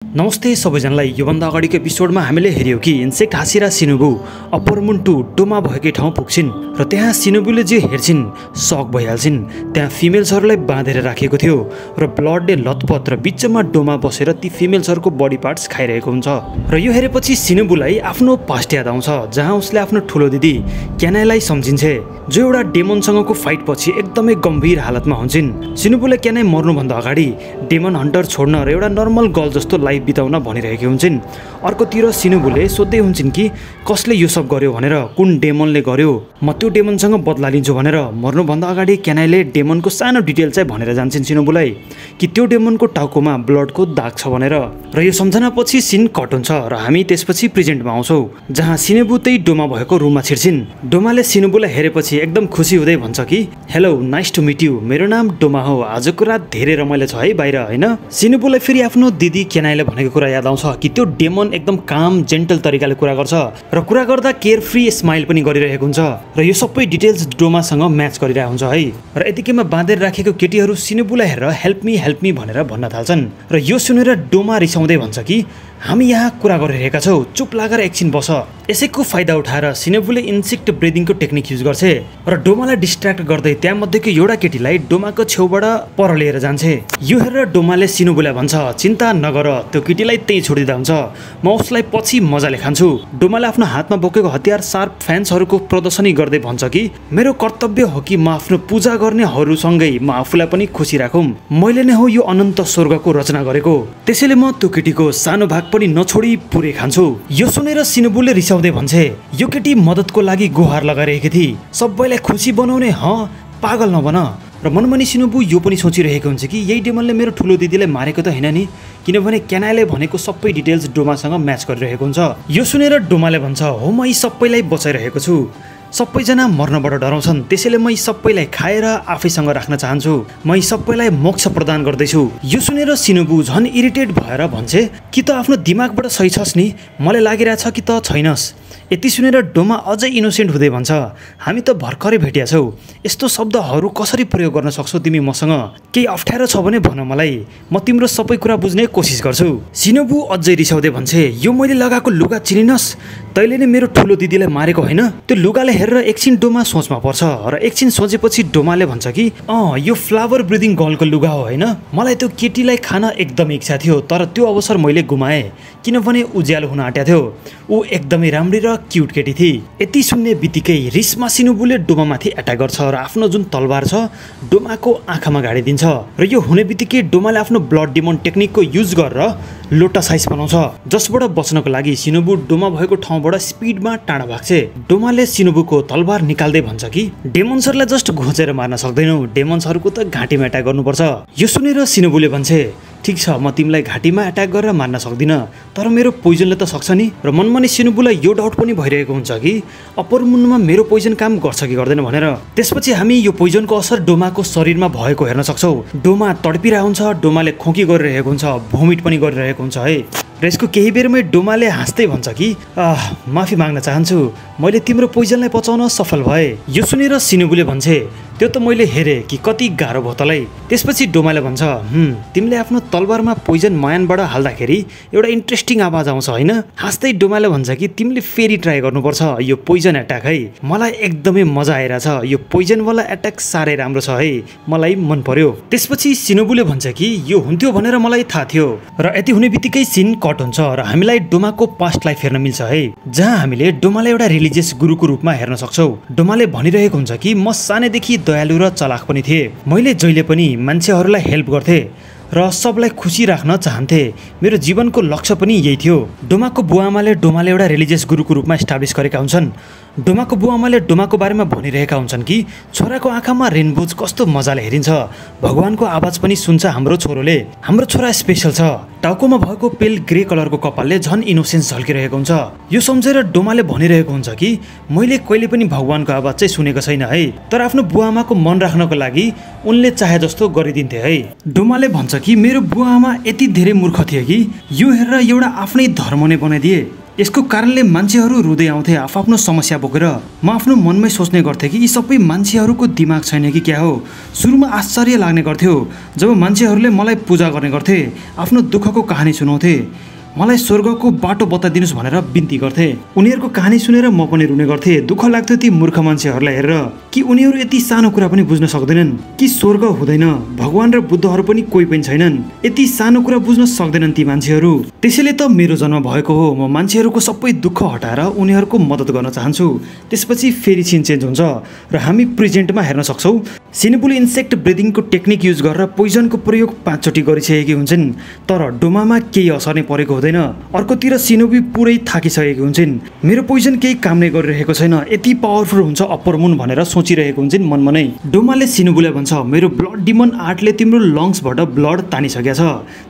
नमस्ते सबैजनालाई। योभन्दा अगाडिको एपिसोडमा हामीले हेर्यौँ कि इन्सेक्ट हाँसी र सिनुबु अप्पर मुन्टु डोमा भएकै ठाउँ पुग्छिन् र त्यहाँ सिनुबुले जे हेर्छिन् सक भइहाल्छिन्। त्यहाँ फिमेल्सहरूलाई बाँधेर राखिएको थियो र ब्लडले लतपत र बिचमा डोमा बसेर ती फिमेल्सहरूको बडी पार्ट्स खाइरहेको हुन्छ र यो हेरेपछि सिनुबुलाई आफ्नो पास्ट याद आउँछ, जहाँ उसले आफ्नो ठुलो दिदी क्यानाईलाई सम्झिन्छे, जो एउटा डेमनसँगको फाइट पछि एकदमै गम्भीर हालतमा हुन्छन्। सिनुबुले क्यानाई मर्नुभन्दा अगाडि डेमन हन्टर छोड्न र एउटा नर्मल गर्ल जस्तो लाइफ बिताउन भनिरहेकी हुन्छन्। अर्कोतिर सिनुबुले सोध्दै हुन्छन् कि कसले यो सब गर्यो भनेर, कुन डेमनले गर्यो, म त्यो डेमनसँग बदला लिन्छु भनेर। मर्नुभन्दा अगाडि क्यानाईले डेमनको सानो डिटेल चाहिँ भनेर जान्छन् सिनुबुलाई कि त्यो डेमनको टाउकोमा ब्लडको दाग छ भनेर। र यो सम्झनापछि सिन कट हुन्छ र हामी त्यसपछि प्रेजेन्टमा आउँछौँ, जहाँ सिनुबु त्यही डोमा भएको रुममा छिर्छिन्। डोमाले सिनुबुलाई हेरेपछि एकदम खुसी हुँदै भन्छ कि hello, nice to meet you, मेरो नाम डोमा हो, आजको रात धेरै रमाइलो छ है बाहिर, होइन? सिनुबुलाई फेरि आफ्नो दिदी क्यानाईले भनेको कुरा याद आउँछ कि त्यो डेमन एकदम काम जेन्टल तरिकाले कुरा गर्छ र कुरा गर्दा केयर फ्री स्माइल पनि गरिरहेको हुन्छ र यो सबै डिटेल्स डोमासँग म्याच गरिरहेको हुन्छ है। र यतिकैमा बाँधेर राखेको केटीहरू सिनुबुलाई हेरेर हेल्प मी भनेर भन्न थाल्छन् र यो सुनेर डोमा रिसाउँदै भन्छ कि हामी यहाँ कुरा गरिरहेका छौँ, चुप लागेर एकछिन बस। यसैको फाइदा उठाएर सिनुबुले इन्सेक्ट ब्रिदिङको टेक्निक युज गर्छ र डोमालाई डिस्ट्र्याक्ट गर्दै त्यहाँ मध्येको एउटा केटीलाई डोमाको छेउबाट पर लिएर जान्छे। यो हेरेर डोमाले सिनुबुलाई भन्छ चिन्ता नगर, त्यो केटीलाई त्यही छोडिदिँदा हुन्छ, म उसलाई पछि मजाले खान्छु। डोमाले आफ्नो हातमा बोकेको हतियार शार्प फ्यान्सहरूको प्रदर्शनी गर्दै भन्छ कि मेरो कर्तव्य हो कि म आफ्नो पूजा गर्नेहरूसँगै म आफूलाई पनि खुसी राखौँ, मैले नै हो यो अनन्त स्वर्गको रचना गरेको, त्यसैले म त्यो केटीको सानो भाग पनि नछोडी पुरै खान्छु। यो सुनेर सिनुबुले रिसाउँदै भन्छे यो केटी मद्दतको लागि गुहार लगाइरहेकी थिए, सबैलाई खुसी बनाउने, पागल नबन। र मनमनी सिनुबु यो पनि सोचिरहेको हुन्छ कि यही डेमनले मेरो ठुलो दिदीलाई मारेको त होइन नि, किनभने क्यानाईले भनेको सबै डिटेल्स डोमासँग म्याच गरिरहेको हुन्छ। यो सुनेर डोमाले भन्छ हो, म यी सबैलाई बचाइरहेको छु, सबैजना मर्नबाट डराउँछन्, त्यसैले म यी सबैलाई खाएर आफैसँग राख्न चाहन्छु, म यी सबैलाई मोक्ष प्रदान गर्दैछु। यो सुनेर सिनुबु झन् इरिटेट भएर भन्छे कि त आफ्नो दिमागबाट सही छस् नि, मलाई लागिरहेछ कि त छैनस्। यति सुनेर डोमा अझै इनोसेन्ट हुँदै भन्छ हामी त भर्खरै भेटिया छौ, यस्तो शब्दहरू कसरी प्रयोग गर्न सक्छौ तिमी मसँग? केही अप्ठ्यारो छ भने भन मलाई, म तिम्रो सबै कुरा बुझ्ने कोसिस गर्छु। सिनुबु अझै रिसाउँदै भन्छे यो मैले लगाएको लुगा चिनिनस्, तैँले नै मेरो ठुलो दिदीलाई मारेको होइन? त्यो लुगाले हेरेर एकछिन डोमा सोचमा पर्छ र एकछिन सोचेपछि डोमाले भन्छ कि यो फ्लावर ब्रिदिङ गर्लको लुगा हो होइन? मलाई त्यो केटीलाई खान एकदमै इच्छा थियो, तर त्यो अवसर मैले गुमाएँ किनभने उज्यालो हुन आँट्या थियो, ऊ एकदमै राम्री र क्युट केटी थिए। यति सुन्ने बित्तिकै रिसमा सिनुबुले डोमामाथि एट्याक गर्छ र आफ्नो जुन तलवार छ डोमाको आँखामा गाडिदिन्छ र यो हुने बित्तिकै डोमाले आफ्नो ब्लड डिमन टेक्निकको युज गरेर लोटा साइज बनाउँछ, जसबाट बच्नको लागि सिनुबु डोमा भएको ठाउँबाट स्पिडमा टाढा भाग्छे। डोमाले सिनुबुको तलवार निकाल्दै भन्छ कि डेमन्सहरूलाई जस्ट घोचेर मार्न सक्दैनौ, डेमन्सहरूको त घाँटीमा एट्याक गर्नुपर्छ। यो सुनेर सिनुबुले भन्छे ठिक छ, म तिमीलाई घाँटीमा एट्याक गरेर मार्न सक्दिनँ, तर मेरो पोइजनले त सक्छ नि। र मनमनी सिनुबुलाई यो डाउट पनि भइरहेको हुन्छ कि अप्पर मुन्डुमा मेरो पोइजन काम गर्छ कि गर्दैन भनेर। त्यसपछि हामी यो पोइजनको असर डोमाको शरीरमा भएको हेर्न सक्छौँ। डोमा तडपिरहेको हुन्छ, डोमाले खोकी गरिरहेको हुन्छ, भोमिट पनि गरिरहेको हुन्छ है। र यसको केही बेरमै डोमाले हाँस्दै भन्छ कि माफी माग्न चाहन्छु, मैले तिम्रो पोइजनलाई बचाउन सफल भए। यो सुनेर सिनुबुले भन्छे त्यो त मैले हेरेँ कि कति गाह्रो भयो तँलाई। त्यसपछि डोमाले भन्छ तिमीले आफ्नो तलवारमा पोइजन मयानबाट हाल्दाखेरि एउटा इन्ट्रेस्टिङ आवाज आउँछ होइन? हाँस्दै डोमाले भन्छ कि तिमीले फेरि ट्राई गर्नुपर्छ यो पोइजन एट्याक है, मलाई एकदमै मजा आइरहेछ, यो पोइजनवाला एट्याक साह्रै राम्रो छ है, मलाई मन पर्यो। त्यसपछि सिनुबुले भन्छ कि यो हुन्थ्यो भनेर मलाई थाहा थियो। र यति हुने बित्तिकै सिन कट हुन्छ र हामीलाई डोमाको पास्ट लाइफ हेर्न मिल्छ है, जहाँ हामीले डोमालाई एउटा रिलिजियस गुरुको रूपमा हेर्न सक्छौँ। डोमाले भनिरहेको हुन्छ कि म सानैदेखि दयालु र चलाक पनि थिए, मैले जहिले पनि मान्छेहरूलाई हेल्प गर्थे र सबलाई खुसी राख्न चाहन्थे, मेरो जीवनको लक्ष्य पनि यही थियो। डोमाको बुवाआमाले डोमाले एउटा रिलिजियस गुरुको रूपमा इस्टाब्लिस गरेका हुन्छन्। डोमाको बुवाआमाले डोमाको बारेमा भनिरहेका हुन्छन् कि छोराको आँखामा रेनबोज कस्तो मजाले हेरिन्छ, भगवानको आवाज पनि सुन्छ हाम्रो छोरोले, हाम्रो छोरा स्पेसल छ, टाउकोमा भएको पेल ग्रे कलरको कपालले झन् इनोसेन्स झल्किरहेको हुन्छ। यो सम्झेर डोमाले भनिरहेको हुन्छ कि मैले कहिले पनि भगवानको आवाज चाहिँ सुनेको छैन है, तर आफ्नो बुवाआमाको मन राख्नको लागि उनले चाहे जस्तो गरिदिन्थे है। डोमाले भन्छ कि मेरो बुवाआमा यति धेरै मूर्ख थिए कि यो हेरेर एउटा आफ्नै धर्म नै बनाइदिए, यसको कारणले मान्छेहरू रुँदै आउँथे आफ्नो समस्या बोकेर। म आफ्नो मनमै सोच्ने गर्थेँ कि यी सबै मान्छेहरूको दिमाग छैन कि क्या हो। सुरुमा आश्चर्य लाग्ने गर्थ्यो जब मान्छेहरूले मलाई पूजा गर्ने गर्थे, आफ्नो दुःखको कहानी सुनाउँथे, मलाई स्वर्गको बाटो बताइदिनुस् भनेर बिन्ती गर्थे। उनीहरूको कहानी सुनेर म पनि रुने गर्थेँ। दुःख लाग्थ्यो ती मूर्ख मान्छेहरूलाई हेरेर कि उनीहरू यति सानो कुरा पनि बुझ्न सक्दैनन् कि स्वर्ग हुँदैन, भगवान र बुद्धहरू पनि कोही पनि छैनन्। यति सानो कुरा बुझ्न सक्दैनन् ती मान्छेहरू। त्यसैले त मेरो जन्म भएको हो। म मान्छेहरूको सबै दुःख हटाएर उनीहरूको मद्दत गर्न चाहन्छु। त्यसपछि फेरि सिन चेन्ज हुन्छ र हामी प्रेजेन्टमा हेर्न सक्छौँ सिनुबुले इन्सेक्ट ब्रिदिङको टेक्निक युज गरेर पोइजनको प्रयोग 5 चोटि गरिसकेकी हुन्छन्, तर डोमामा केही असर नै परेको हुँदैन। अर्कोतिर सिनुबी पुरै थाकिसकेकी हुन्छन्। मेरो पोइजन केही काम नै गरिरहेको छैन, यति पावरफुल हुन्छ अप्पर मुन भनेर सोचिरहेको हुन्छन् मनमा नै। डोमाले सिनुबुलाई भन्छ, मेरो ब्लड डिमन आर्टले तिम्रो लङ्सबाट ब्लड तानिसकेको छ,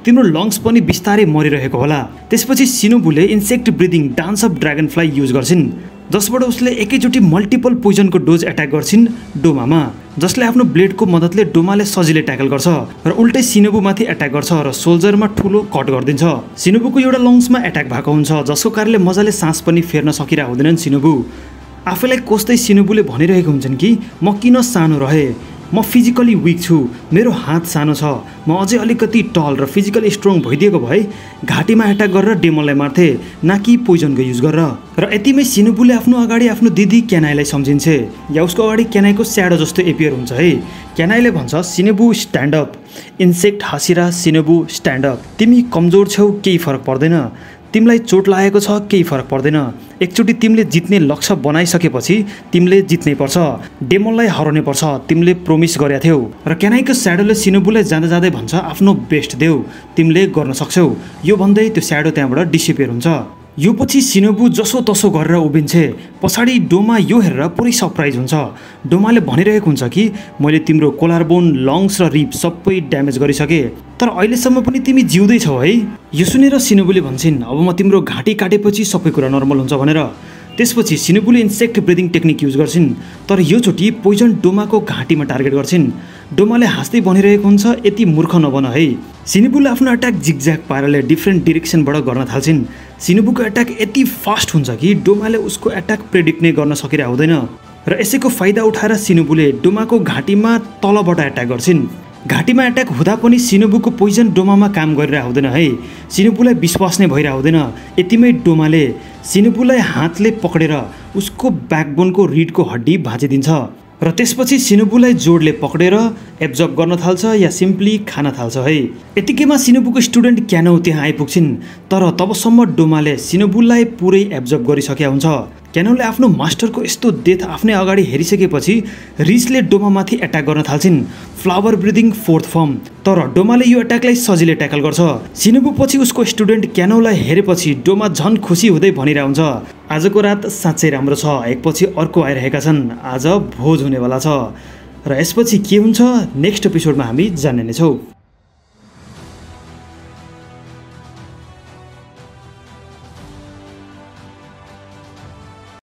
तिम्रो लङ्स पनि बिस्तारै मरिरहेको होला। त्यसपछि सिनुबुले insect breathing dance of dragonfly use गर्छिन्, जसबाट उसले एकैचोटि मल्टिपल पोइजनको डोज एट्याक गर्छिन् डोमामा, जसले आफ्नो ब्लेडको मद्दतले डोमाले सजिलै ट्याकल गर्छ र उल्टै सिनुबुमाथि एट्याक गर्छ र सोल्जरमा ठुलो कट गरिदिन्छ। सिनुबुको एउटा लङ्समा एट्याक भएको हुन्छ, जसको कारणले मजाले सास पनि फेर्न सकिरहेको हुँदैनन् सिनुबु। आफैलाई कोस्दै सिनुबुले भनिरहेको हुन्छन् कि म किन सानो रहेँ, म फिजिकली विक छु, मेरो हात सानो छ, म अझै अलिकति टल र फिजिकली स्ट्रङ भइदिएको भए घाँटीमा एट्याक गरेर डेमनलाई मार्थे, न कि पोइजनको युज गरेर। र यतिमै सिनुबुले आफ्नो अगाडि आफ्नो दिदी क्यानाईलाई सम्झिन्छे, या उसको अगाडि क्यानाईको स्याडो जस्तो एपियर हुन्छ है। क्यानाईले भन्छ, Shinobu stand up, insect Hashira Shinobu stand up, तिमी कमजोर छौ केही फरक पर्दैन, तिमीलाई चोट लागेको छ केही फरक पर्दैन, एकचोटि तिमीले जित्ने लक्ष्य बनाइसकेपछि तिमीले जित्नै पर्छ, डेमनलाई हराउनै पर्छ, तिमीले प्रोमिस गरेका थियौ। र क्यानाईको स्याडोले सिनुबुलाई जाँदा जाँदै भन्छ, आफ्नो बेस्ट देऊ, तिमीले गर्न सक्छौ। यो भन्दै त्यो स्याडो त्यहाँबाट डिसिपियर हुन्छ। यो पछि सिनुबु जसो तसो गरेर उभिन्छे। पछाडि डोमा यो हेरेर पुरै सरप्राइज हुन्छ। डोमाले भनिरहेको हुन्छ कि मैले तिम्रो कोलारबोन, लङ्स र रिब सबै ड्यामेज गरिसकेँ, तर अहिलेसम्म पनि तिमी जिउँदै छौ है। यो सुनेर सिनुबुले भन्छन्, अब म तिम्रो घाँटी काटेपछि सबै कुरा नर्मल हुन्छ भनेर। त्यसपछि सिनुबुले इन्सेक्ट ब्रिदिङ टेक्निक युज गर्छिन्, तर योचोटि पोइजन डोमाको घाँटीमा टार्गेट गर्छिन्। डोमाले हाँस्दै भनिरहेको हुन्छ, यति मूर्ख नबन है। सिनुबुले आफ्नो अट्याक जिगज्याग पाराले डिफ्रेन्ट डिरेक्सनबाट गर्न थाल्छिन्। सिनुबुको एट्याक यति फास्ट हुन्छ कि डोमाले उसको एट्याक प्रेडिक्ट नै गर्न सकिरहेको हुँदैन र यसैको फाइदा उठाएर सिनुबुले डोमाको घाँटीमा तलबाट एट्याक गर्छिन्। घाँटीमा एट्याक हुँदा पनि सिनुबुको पोइजन डोमामा काम गरिरहेको हुँदैन है। सिनुबुलाई विश्वास नै भइरहेको हुँदैन। यतिमै डोमाले सिनुबुलाई हातले पक्रेर उसको ब्याकबोनको रिडको हड्डी भाँचिदिन्छ र त्यसपछि सिनुबुलाई जोडले पक्रेर एब्जर्ब गर्न थाल्छ या सिम्पली खान थाल्छ है। यतिकैमा सिनुबुको स्टुडेन्ट क्यानो त्यहाँ आइपुग्छिन्, तर तबसम्म डोमाले सिनुबुलाई पुरै एब्जर्ब गरिसकेका हुन्छ। क्यानोले आफ्नो मास्टरको यस्तो डेथ आफ्नै अगाडि हेरिसकेपछि रिसले डोमामाथि एट्याक गर्न थाल्छिन्, फ्लावर ब्रिदिङ 4th फर्म, तर डोमाले यो एट्याकलाई सजिलै ट्याकल गर्छ। सिनुबु पछि उसको स्टुडेन्ट क्यानोलाई हेरेपछि डोमा झन् खुसी हुँदै भनिरहेको हुन्छ, आजको रात साँच्चै राम्रो छ, एकपछि अर्को आइरहेका छन्, आज भोज हुनेवाला छ। र यसपछि के हुन्छ नेक्स्ट एपिसोडमा हामी जान्ने नै छौँ।